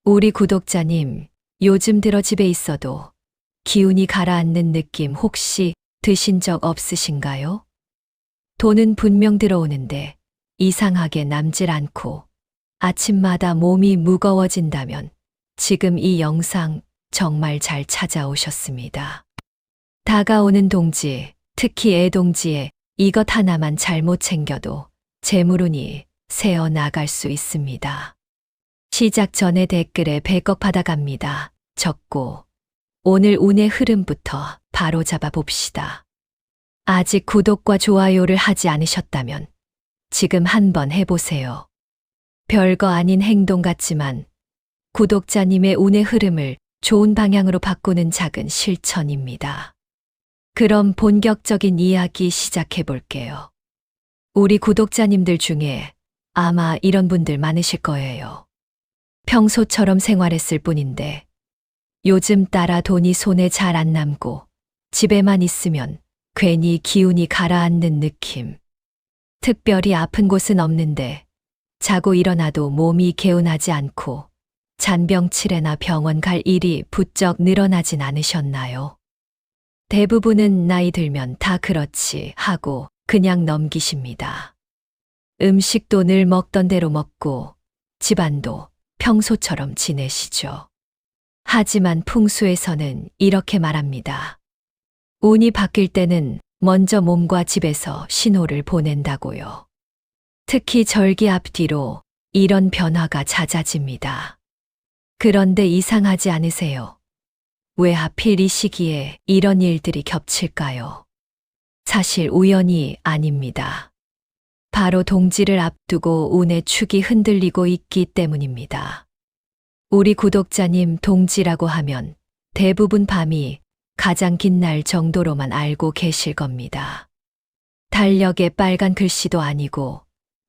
우리 구독자님, 요즘 들어 집에 있어도 기운이 가라앉는 느낌 혹시 드신 적 없으신가요? 돈은 분명 들어오는데 이상하게 남질 않고 아침마다 몸이 무거워진다면 지금 이 영상 정말 잘 찾아오셨습니다. 다가오는 동지, 특히 애동지에 이것 하나만 잘못 챙겨도 재물운이 새어 나갈 수 있습니다. 시작 전에 댓글에 배꼽 받아갑니다. 적고 오늘 운의 흐름부터 바로 잡아 봅시다. 아직 구독과 좋아요를 하지 않으셨다면 지금 한번 해보세요. 별거 아닌 행동 같지만 구독자님의 운의 흐름을 좋은 방향으로 바꾸는 작은 실천입니다. 그럼 본격적인 이야기 시작해 볼게요. 우리 구독자님들 중에 아마 이런 분들 많으실 거예요. 평소처럼 생활했을 뿐인데 요즘 따라 돈이 손에 잘 안 남고 집에만 있으면 괜히 기운이 가라앉는 느낌. 특별히 아픈 곳은 없는데 자고 일어나도 몸이 개운하지 않고 잔병치레나 병원 갈 일이 부쩍 늘어나진 않으셨나요? 대부분은 나이 들면 다 그렇지 하고 그냥 넘기십니다. 음식도 늘 먹던 대로 먹고 집안도 평소처럼 지내시죠. 하지만 풍수에서는 이렇게 말합니다. 운이 바뀔 때는 먼저 몸과 집에서 신호를 보낸다고요. 특히 절기 앞뒤로 이런 변화가 잦아집니다. 그런데 이상하지 않으세요? 왜 하필 이 시기에 이런 일들이 겹칠까요? 사실 우연이 아닙니다. 바로 동지를 앞두고 운의 축이 흔들리고 있기 때문입니다. 우리 구독자님 동지라고 하면 대부분 밤이 가장 긴 날 정도로만 알고 계실 겁니다. 달력에 빨간 글씨도 아니고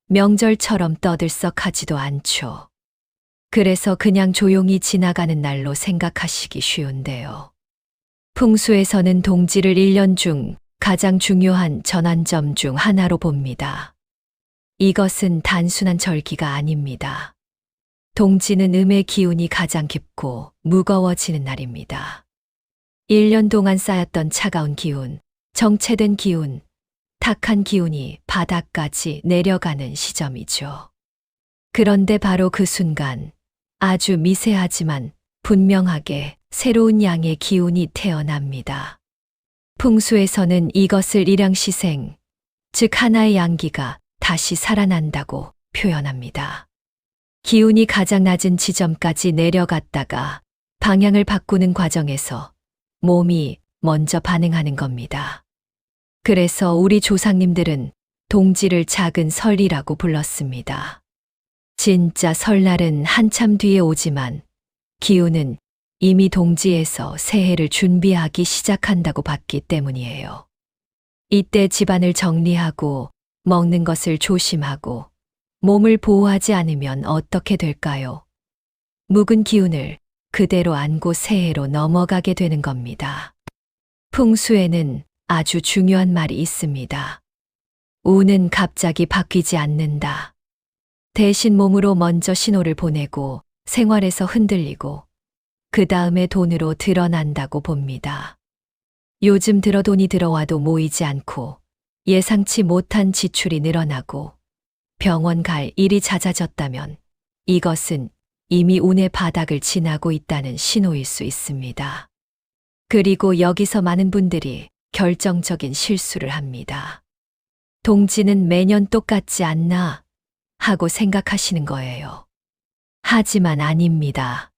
명절처럼 떠들썩하지도 않죠. 그래서 그냥 조용히 지나가는 날로 생각하시기 쉬운데요. 풍수에서는 동지를 1년 중 가장 중요한 전환점 중 하나로 봅니다. 이것은 단순한 절기가 아닙니다. 동지는 음의 기운이 가장 깊고 무거워지는 날입니다. 1년 동안 쌓였던 차가운 기운, 정체된 기운, 탁한 기운이 바닥까지 내려가는 시점이죠. 그런데 바로 그 순간 아주 미세하지만 분명하게 새로운 양의 기운이 태어납니다. 풍수에서는 이것을 일양시생, 즉 하나의 양기가 다시 살아난다고 표현합니다. 기운이 가장 낮은 지점까지 내려갔다가 방향을 바꾸는 과정에서 몸이 먼저 반응하는 겁니다. 그래서 우리 조상님들은 동지를 작은 설이라고 불렀습니다. 진짜 설날은 한참 뒤에 오지만 기운은 이미 동지에서 새해를 준비하기 시작한다고 봤기 때문이에요. 이때 집안을 정리하고 먹는 것을 조심하고 몸을 보호하지 않으면 어떻게 될까요? 묵은 기운을 그대로 안고 새해로 넘어가게 되는 겁니다. 풍수에는 아주 중요한 말이 있습니다. 운은 갑자기 바뀌지 않는다. 대신 몸으로 먼저 신호를 보내고 생활에서 흔들리고 그 다음에 돈으로 드러난다고 봅니다. 요즘 들어 돈이 들어와도 모이지 않고 예상치 못한 지출이 늘어나고 병원 갈 일이 잦아졌다면 이것은 이미 운의 바닥을 지나고 있다는 신호일 수 있습니다. 그리고 여기서 많은 분들이 결정적인 실수를 합니다. 동지는 매년 똑같지 않나 하고 생각하시는 거예요. 하지만 아닙니다.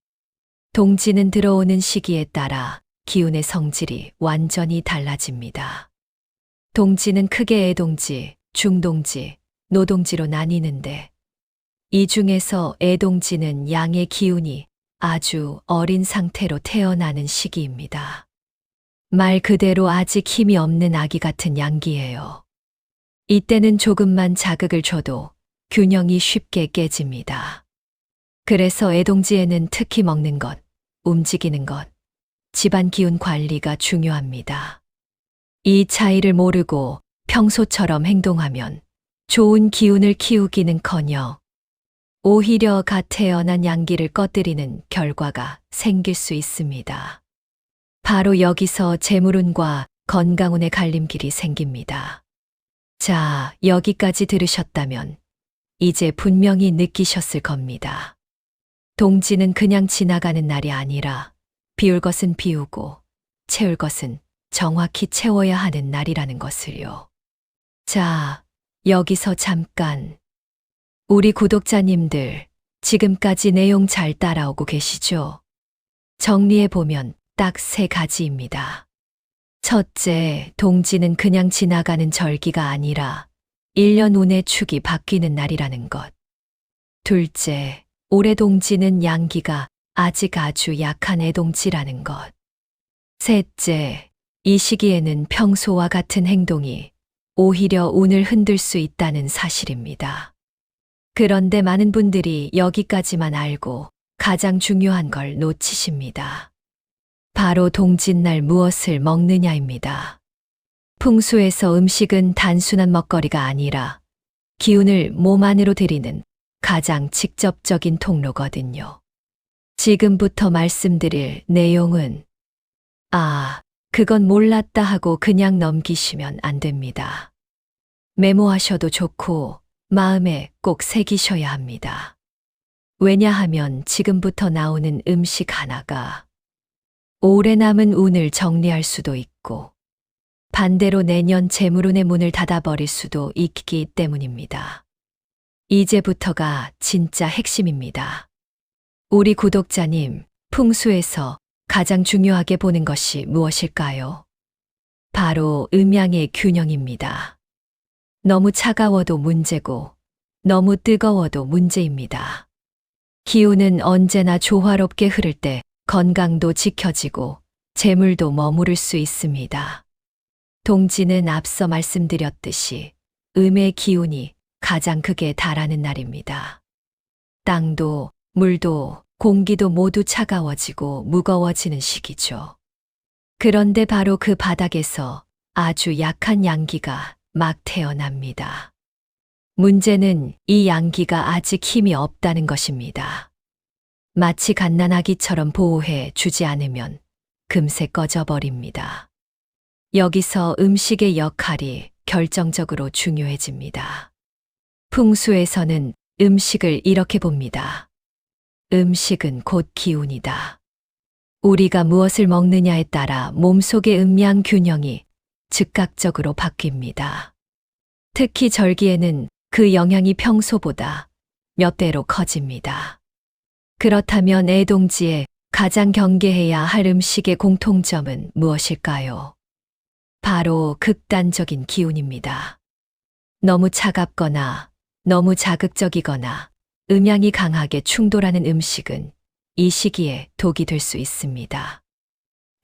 동지는 들어오는 시기에 따라 기운의 성질이 완전히 달라집니다. 동지는 크게 애동지, 중동지, 노동지로 나뉘는데 이 중에서 애동지는 양의 기운이 아주 어린 상태로 태어나는 시기입니다. 말 그대로 아직 힘이 없는 아기 같은 양기예요. 이때는 조금만 자극을 줘도 균형이 쉽게 깨집니다. 그래서 애동지에는 특히 먹는 것, 움직이는 것, 집안 기운 관리가 중요합니다. 이 차이를 모르고 평소처럼 행동하면 좋은 기운을 키우기는커녕 오히려 갓 태어난 양기를 꺼뜨리는 결과가 생길 수 있습니다. 바로 여기서 재물운과 건강운의 갈림길이 생깁니다. 자, 여기까지 들으셨다면 이제 분명히 느끼셨을 겁니다. 동지는 그냥 지나가는 날이 아니라 비울 것은 비우고 채울 것은 정확히 채워야 하는 날이라는 것을요. 자, 여기서 잠깐. 우리 구독자님들, 지금까지 내용 잘 따라오고 계시죠? 정리해보면 딱 3가지입니다. 첫째, 동지는 그냥 지나가는 절기가 아니라 1년 운의 축이 바뀌는 날이라는 것. 둘째, 올해 동지는 양기가 아직 아주 약한 애동지라는 것. 셋째, 이 시기에는 평소와 같은 행동이 오히려 운을 흔들 수 있다는 사실입니다. 그런데 많은 분들이 여기까지만 알고 가장 중요한 걸 놓치십니다. 바로 동짓날 무엇을 먹느냐입니다. 풍수에서 음식은 단순한 먹거리가 아니라 기운을 몸 안으로 들이는 가장 직접적인 통로거든요. 지금부터 말씀드릴 내용은 그건 몰랐다 하고 그냥 넘기시면 안 됩니다. 메모하셔도 좋고 마음에 꼭 새기셔야 합니다. 왜냐하면 지금부터 나오는 음식 하나가 오래 남은 운을 정리할 수도 있고 반대로 내년 재물운의 문을 닫아버릴 수도 있기 때문입니다. 이제부터가 진짜 핵심입니다. 우리 구독자님, 풍수에서 가장 중요하게 보는 것이 무엇일까요? 바로 음양의 균형입니다. 너무 차가워도 문제고 너무 뜨거워도 문제입니다. 기운은 언제나 조화롭게 흐를 때 건강도 지켜지고 재물도 머무를 수 있습니다. 동지는 앞서 말씀드렸듯이 음의 기운이 가장 극에 달하는 날입니다. 땅도 물도 공기도 모두 차가워지고 무거워지는 시기죠. 그런데 바로 그 바닥에서 아주 약한 양기가 막 태어납니다. 문제는 이 양기가 아직 힘이 없다는 것입니다. 마치 갓난아기처럼 보호해 주지 않으면 금세 꺼져버립니다. 여기서 음식의 역할이 결정적으로 중요해집니다. 풍수에서는 음식을 이렇게 봅니다. 음식은 곧 기운이다. 우리가 무엇을 먹느냐에 따라 몸속의 음양 균형이 즉각적으로 바뀝니다. 특히 절기에는 그 영향이 평소보다 몇 배로 커집니다. 그렇다면 애동지에 가장 경계해야 할 음식의 공통점은 무엇일까요? 바로 극단적인 기운입니다. 너무 차갑거나 너무 자극적이거나 음양이 강하게 충돌하는 음식은 이 시기에 독이 될 수 있습니다.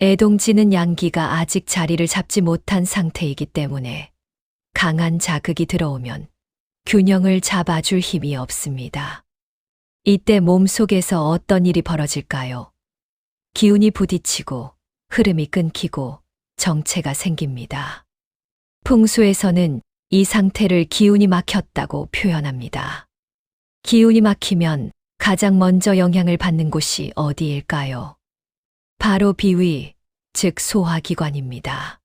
애동지는 양기가 아직 자리를 잡지 못한 상태이기 때문에 강한 자극이 들어오면 균형을 잡아줄 힘이 없습니다. 이때 몸속에서 어떤 일이 벌어질까요? 기운이 부딪히고 흐름이 끊기고 정체가 생깁니다. 풍수에서는 이 상태를 기운이 막혔다고 표현합니다. 기운이 막히면 가장 먼저 영향을 받는 곳이 어디일까요? 바로 비위, 즉 소화기관입니다.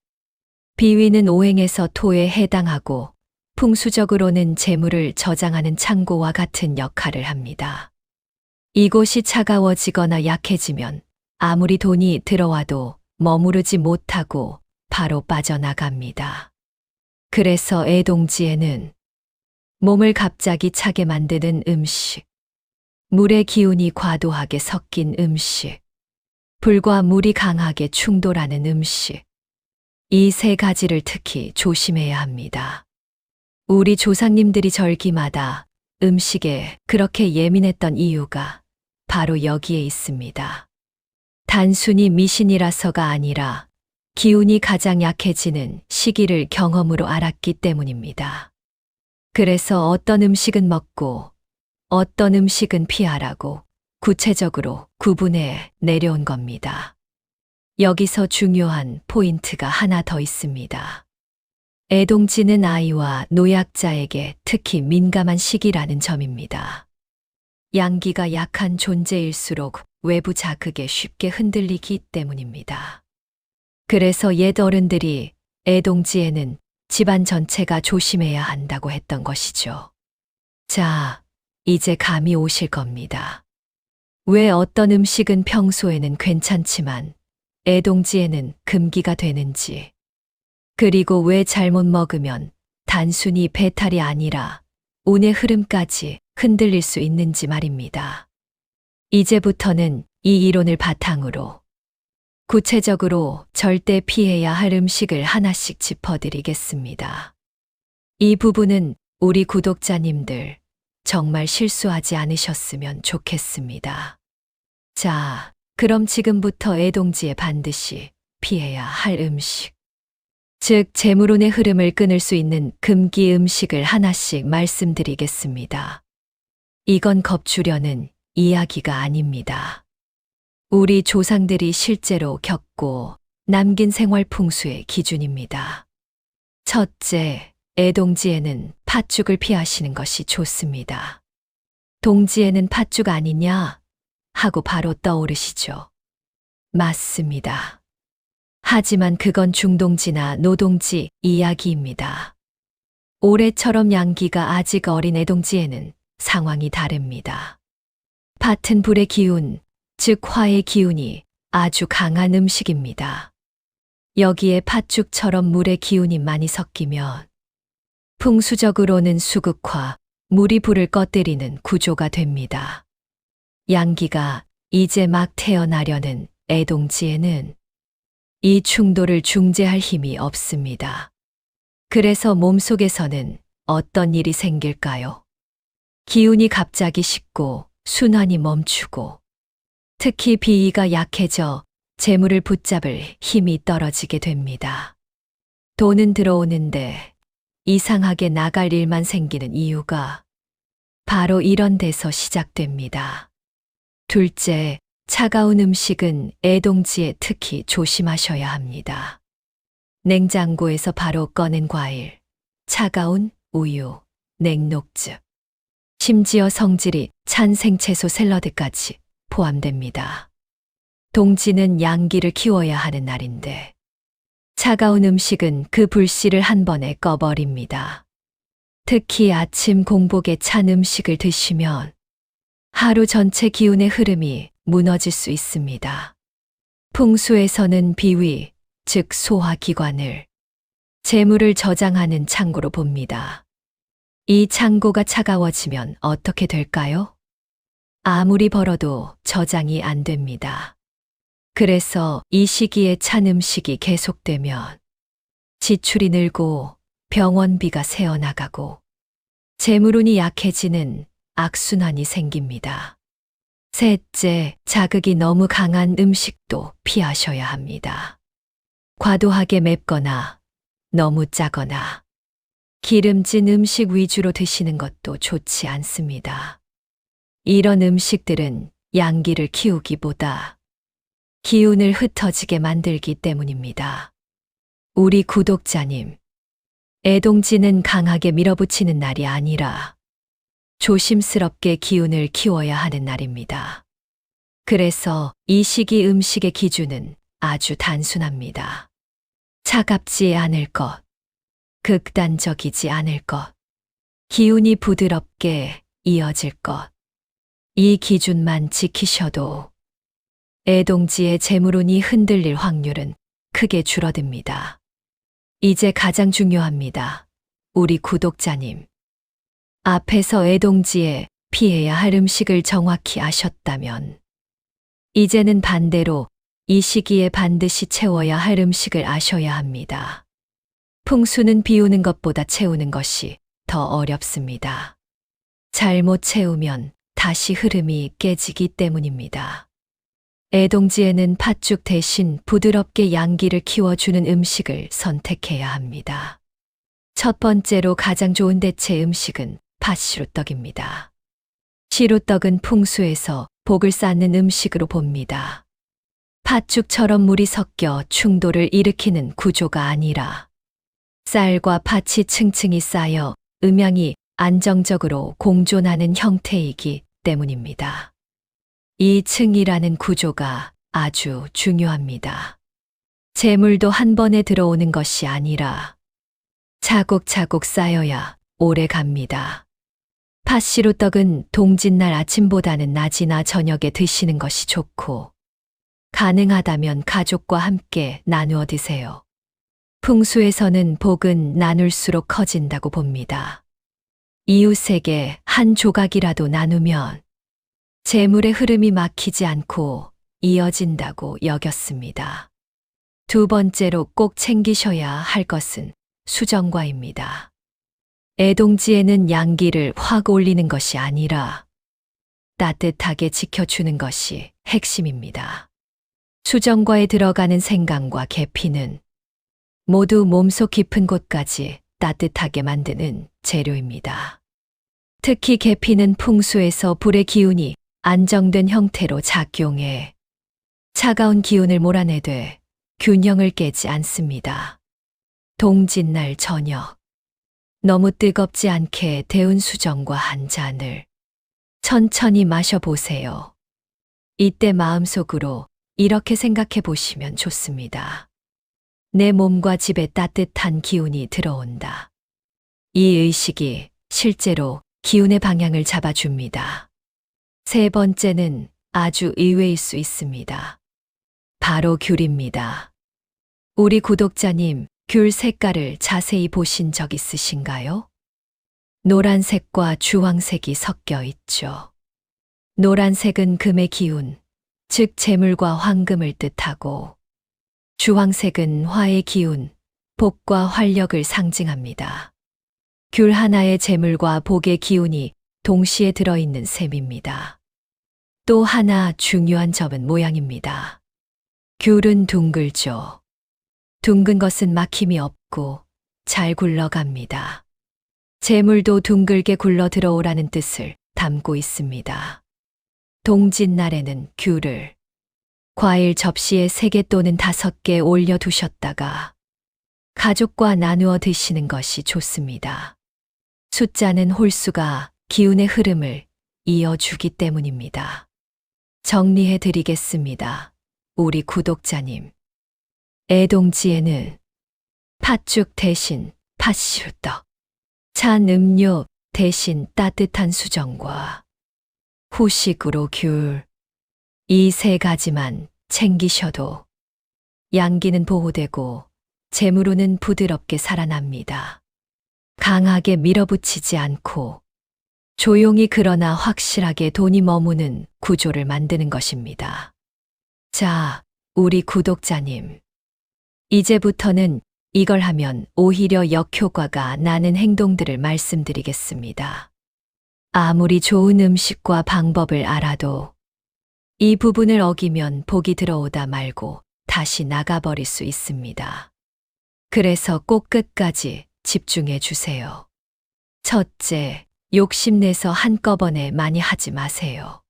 비위는 오행에서 토에 해당하고 풍수적으로는 재물을 저장하는 창고와 같은 역할을 합니다. 이곳이 차가워지거나 약해지면 아무리 돈이 들어와도 머무르지 못하고 바로 빠져나갑니다. 그래서 애동지에는 몸을 갑자기 차게 만드는 음식, 물의 기운이 과도하게 섞인 음식, 불과 물이 강하게 충돌하는 음식, 이 3가지를 특히 조심해야 합니다. 우리 조상님들이 절기마다 음식에 그렇게 예민했던 이유가 바로 여기에 있습니다. 단순히 미신이라서가 아니라 기운이 가장 약해지는 시기를 경험으로 알았기 때문입니다. 그래서 어떤 음식은 먹고 어떤 음식은 피하라고 구체적으로 구분해 내려온 겁니다. 여기서 중요한 포인트가 하나 더 있습니다. 애동지는 아이와 노약자에게 특히 민감한 시기라는 점입니다. 양기가 약한 존재일수록 외부 자극에 쉽게 흔들리기 때문입니다. 그래서 옛 어른들이 애동지에는 집안 전체가 조심해야 한다고 했던 것이죠. 자, 이제 감이 오실 겁니다. 왜 어떤 음식은 평소에는 괜찮지만 애동지에는 금기가 되는지, 그리고 왜 잘못 먹으면 단순히 배탈이 아니라 운의 흐름까지 흔들릴 수 있는지 말입니다. 이제부터는 이 이론을 바탕으로 구체적으로 절대 피해야 할 음식을 하나씩 짚어드리겠습니다. 이 부분은 우리 구독자님들 정말 실수하지 않으셨으면 좋겠습니다. 자, 그럼 지금부터 애동지에 반드시 피해야 할 음식, 즉 재물운의 흐름을 끊을 수 있는 금기 음식을 하나씩 말씀드리겠습니다. 이건 겁주려는 이야기가 아닙니다. 우리 조상들이 실제로 겪고 남긴 생활 풍수의 기준입니다. 첫째, 애동지에는 팥죽을 피하시는 것이 좋습니다. 동지에는 팥죽 아니냐? 하고 바로 떠오르시죠. 맞습니다. 하지만 그건 중동지나 노동지 이야기입니다. 올해처럼 양기가 아직 어린 애동지에는 상황이 다릅니다. 팥은 불의 기운, 즉 화의 기운이 아주 강한 음식입니다. 여기에 팥죽처럼 물의 기운이 많이 섞이면 풍수적으로는 수극화, 물이 불을 꺼뜨리는 구조가 됩니다. 양기가 이제 막 태어나려는 애동지에는 이 충돌을 중재할 힘이 없습니다. 그래서 몸속에서는 어떤 일이 생길까요? 기운이 갑자기 식고 순환이 멈추고, 특히 비위가 약해져 재물을 붙잡을 힘이 떨어지게 됩니다. 돈은 들어오는데 이상하게 나갈 일만 생기는 이유가 바로 이런 데서 시작됩니다. 둘째, 차가운 음식은 애동지에 특히 조심하셔야 합니다. 냉장고에서 바로 꺼낸 과일, 차가운 우유, 냉녹즙, 심지어 성질이 찬 생채소 샐러드까지 포함됩니다. 동지는 양기를 키워야 하는 날인데 차가운 음식은 그 불씨를 한 번에 꺼버립니다. 특히 아침 공복에 찬 음식을 드시면 하루 전체 기운의 흐름이 무너질 수 있습니다. 풍수에서는 비위, 즉 소화기관을 재물을 저장하는 창고로 봅니다. 이 창고가 차가워지면 어떻게 될까요? 아무리 벌어도 저장이 안 됩니다. 그래서 이 시기에 찬 음식이 계속되면 지출이 늘고 병원비가 새어나가고 재물운이 약해지는 악순환이 생깁니다. 셋째, 자극이 너무 강한 음식도 피하셔야 합니다. 과도하게 맵거나 너무 짜거나 기름진 음식 위주로 드시는 것도 좋지 않습니다. 이런 음식들은 양기를 키우기보다 기운을 흩어지게 만들기 때문입니다. 우리 구독자님, 애동지는 강하게 밀어붙이는 날이 아니라 조심스럽게 기운을 키워야 하는 날입니다. 그래서 이 시기 음식의 기준은 아주 단순합니다. 차갑지 않을 것, 극단적이지 않을 것, 기운이 부드럽게 이어질 것. 이 기준만 지키셔도 애동지의 재물운이 흔들릴 확률은 크게 줄어듭니다. 이제 가장 중요합니다. 우리 구독자님. 앞에서 애동지에 피해야 할 음식을 정확히 아셨다면 이제는 반대로 이 시기에 반드시 채워야 할 음식을 아셔야 합니다. 풍수는 비우는 것보다 채우는 것이 더 어렵습니다. 잘못 채우면 다시 흐름이 깨지기 때문입니다. 애동지에는 팥죽 대신 부드럽게 양기를 키워주는 음식을 선택해야 합니다. 첫 번째로 가장 좋은 대체 음식은 팥시루떡입니다. 시루떡은 풍수에서 복을 쌓는 음식으로 봅니다. 팥죽처럼 물이 섞여 충돌을 일으키는 구조가 아니라 쌀과 팥이 층층이 쌓여 음양이 안정적으로 공존하는 형태이기 때문입니다. 이 층이라는 구조가 아주 중요합니다. 재물도 한 번에 들어오는 것이 아니라 차곡차곡 쌓여야 오래 갑니다. 팥시루떡은 동짓날 아침보다는 낮이나 저녁에 드시는 것이 좋고, 가능하다면 가족과 함께 나누어 드세요. 풍수에서는 복은 나눌수록 커진다고 봅니다. 이웃에게 한 조각이라도 나누면 재물의 흐름이 막히지 않고 이어진다고 여겼습니다. 두 번째로 꼭 챙기셔야 할 것은 수정과입니다. 애동지에는 양기를 확 올리는 것이 아니라 따뜻하게 지켜주는 것이 핵심입니다. 수정과에 들어가는 생강과 계피는 모두 몸속 깊은 곳까지 따뜻하게 만드는 재료입니다. 특히 계피는 풍수에서 불의 기운이 안정된 형태로 작용해 차가운 기운을 몰아내되 균형을 깨지 않습니다. 동짓날 저녁, 너무 뜨겁지 않게 데운 수정과 한 잔을 천천히 마셔보세요. 이때 마음속으로 이렇게 생각해 보시면 좋습니다. 내 몸과 집에 따뜻한 기운이 들어온다. 이 의식이 실제로 기운의 방향을 잡아줍니다. 세 번째는 아주 의외일 수 있습니다. 바로 귤입니다. 우리 구독자님, 귤 색깔을 자세히 보신 적 있으신가요? 노란색과 주황색이 섞여 있죠. 노란색은 금의 기운, 즉 재물과 황금을 뜻하고, 주황색은 화의 기운, 복과 활력을 상징합니다. 귤 하나의 재물과 복의 기운이 동시에 들어있는 셈입니다. 또 하나 중요한 점은 모양입니다. 귤은 둥글죠. 둥근 것은 막힘이 없고 잘 굴러갑니다. 재물도 둥글게 굴러 들어오라는 뜻을 담고 있습니다. 동짓날에는 귤을 과일 접시에 3개 또는 5개 올려두셨다가 가족과 나누어 드시는 것이 좋습니다. 숫자는 홀수가 기운의 흐름을 이어주기 때문입니다. 정리해 드리겠습니다. 우리 구독자님. 애동지에는 팥죽 대신 팥시루떡, 찬 음료 대신 따뜻한 수정과 후식으로 귤, 이 3가지만 챙기셔도 양기는 보호되고 재물운은 부드럽게 살아납니다. 강하게 밀어붙이지 않고 조용히 그러나 확실하게 돈이 머무는 구조를 만드는 것입니다. 자, 우리 구독자님. 이제부터는 이걸 하면 오히려 역효과가 나는 행동들을 말씀드리겠습니다. 아무리 좋은 음식과 방법을 알아도 이 부분을 어기면 복이 들어오다 말고 다시 나가버릴 수 있습니다. 그래서 꼭 끝까지 집중해 주세요. 첫째, 욕심내서 한꺼번에 많이 하지 마세요.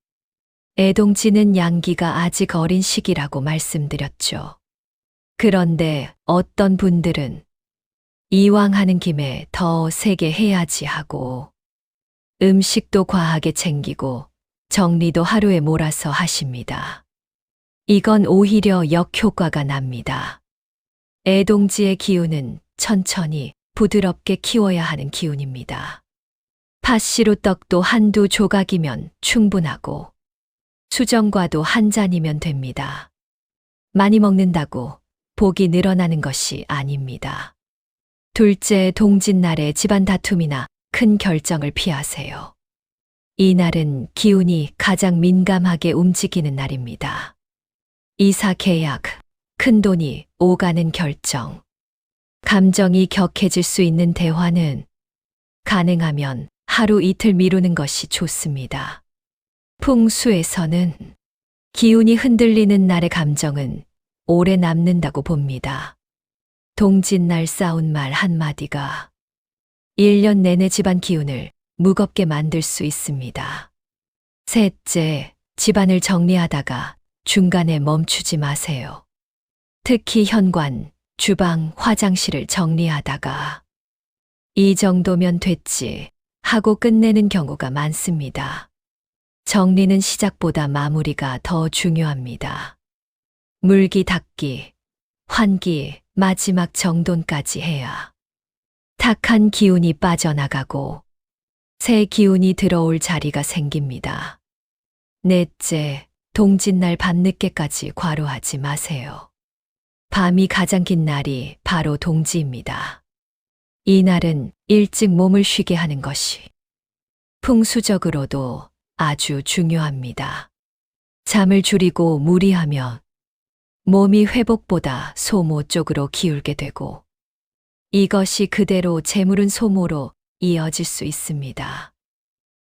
애동지는 양기가 아직 어린 시기라고 말씀드렸죠. 그런데 어떤 분들은 이왕 하는 김에 더 세게 해야지 하고 음식도 과하게 챙기고 정리도 하루에 몰아서 하십니다. 이건 오히려 역효과가 납니다. 애동지의 기운은 천천히 부드럽게 키워야 하는 기운입니다. 팥시루떡도 한두 조각이면 충분하고 수정과도 한 잔이면 됩니다. 많이 먹는다고 복이 늘어나는 것이 아닙니다. 둘째, 동짓날에 집안 다툼이나 큰 결정을 피하세요. 이날은 기운이 가장 민감하게 움직이는 날입니다. 이사 계약, 큰돈이 오가는 결정, 감정이 격해질 수 있는 대화는 가능하면 하루 이틀 미루는 것이 좋습니다. 풍수에서는 기운이 흔들리는 날의 감정은 오래 남는다고 봅니다. 동짓날 싸운 말 한마디가 1년 내내 집안 기운을 무겁게 만들 수 있습니다. 셋째, 집안을 정리하다가 중간에 멈추지 마세요. 특히 현관, 주방, 화장실을 정리하다가 이 정도면 됐지 하고 끝내는 경우가 많습니다. 정리는 시작보다 마무리가 더 중요합니다. 물기 닦기, 환기, 마지막 정돈까지 해야 탁한 기운이 빠져나가고 새 기운이 들어올 자리가 생깁니다. 넷째, 동짓날 밤늦게까지 과로하지 마세요. 밤이 가장 긴 날이 바로 동지입니다. 이 날은 일찍 몸을 쉬게 하는 것이 풍수적으로도 아주 중요합니다. 잠을 줄이고 무리하면 몸이 회복보다 소모 쪽으로 기울게 되고 이것이 그대로 재물은 소모로 이어질 수 있습니다.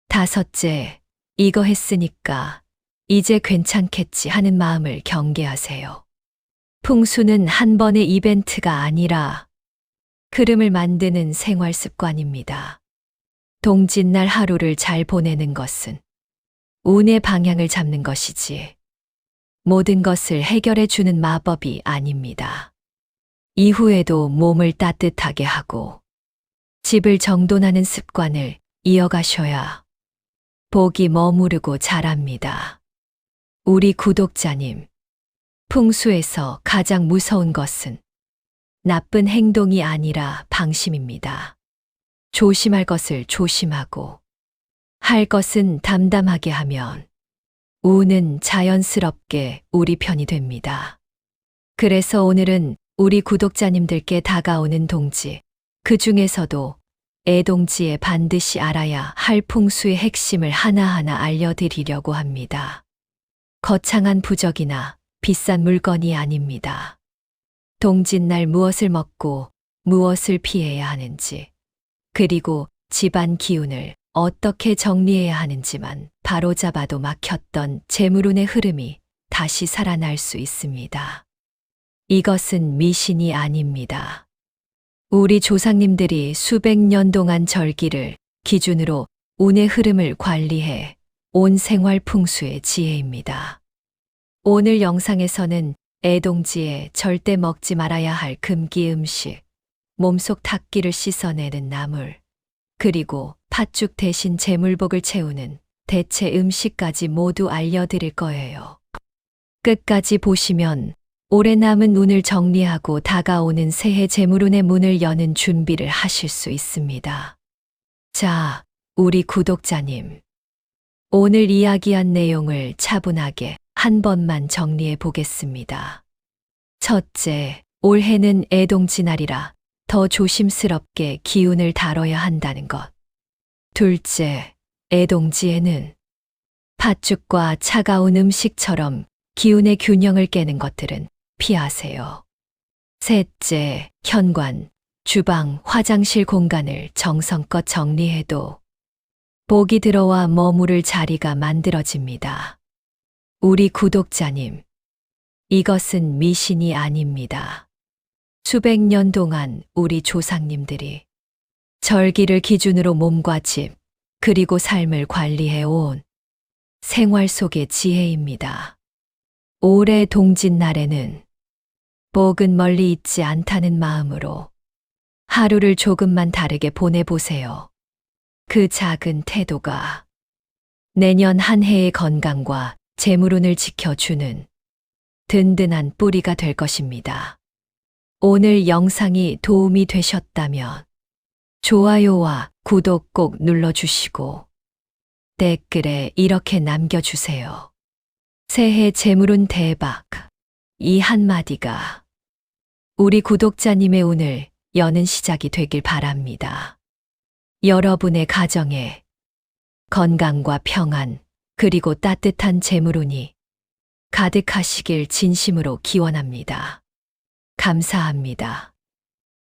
다섯째, 이거 했으니까 이제 괜찮겠지 하는 마음을 경계하세요. 풍수는 한 번의 이벤트가 아니라 흐름을 만드는 생활 습관입니다. 동짓날 하루를 잘 보내는 것은 운의 방향을 잡는 것이지 모든 것을 해결해 주는 마법이 아닙니다. 이후에도 몸을 따뜻하게 하고 집을 정돈하는 습관을 이어가셔야 복이 머무르고 자랍니다. 우리 구독자님, 풍수에서 가장 무서운 것은 나쁜 행동이 아니라 방심입니다. 조심할 것을 조심하고 할 것은 담담하게 하면 운은 자연스럽게 우리 편이 됩니다. 그래서 오늘은 우리 구독자님들께 다가오는 동지, 그 중에서도 애동지에 반드시 알아야 할 풍수의 핵심을 하나하나 알려드리려고 합니다. 거창한 부적이나 비싼 물건이 아닙니다. 동짓날 무엇을 먹고 무엇을 피해야 하는지, 그리고 집안 기운을 어떻게 정리해야 하는지만 바로잡아도 막혔던 재물운의 흐름이 다시 살아날 수 있습니다. 이것은 미신이 아닙니다. 우리 조상님들이 수백 년 동안 절기를 기준으로 운의 흐름을 관리해 온 생활 풍수의 지혜입니다. 오늘 영상에서는 애동지에 절대 먹지 말아야 할 금기 음식, 몸속 탁기를 씻어내는 나물, 그리고 팥죽 대신 재물복을 채우는 대체 음식까지 모두 알려드릴 거예요. 끝까지 보시면 올해 남은 운을 정리하고 다가오는 새해 재물운의 문을 여는 준비를 하실 수 있습니다. 자, 우리 구독자님, 오늘 이야기한 내용을 차분하게 한 번만 정리해 보겠습니다. 첫째, 올해는 애동지날이라 더 조심스럽게 기운을 다뤄야 한다는 것. 둘째, 애동지에는 팥죽과 차가운 음식처럼 기운의 균형을 깨는 것들은 피하세요. 셋째, 현관, 주방, 화장실 공간을 정성껏 정리해도 복이 들어와 머무를 자리가 만들어집니다. 우리 구독자님, 이것은 미신이 아닙니다. 수백 년 동안 우리 조상님들이 절기를 기준으로 몸과 집, 그리고 삶을 관리해온 생활 속의 지혜입니다. 올해 동짓날에는 복은 멀리 있지 않다는 마음으로 하루를 조금만 다르게 보내보세요. 그 작은 태도가 내년 한 해의 건강과 재물운을 지켜주는 든든한 뿌리가 될 것입니다. 오늘 영상이 도움이 되셨다면 좋아요와 구독 꼭 눌러주시고 댓글에 이렇게 남겨주세요. 새해 재물운 대박. 이 한마디가 우리 구독자님의 운을 여는 시작이 되길 바랍니다. 여러분의 가정에 건강과 평안, 그리고 따뜻한 재물운이 가득하시길 진심으로 기원합니다. 감사합니다.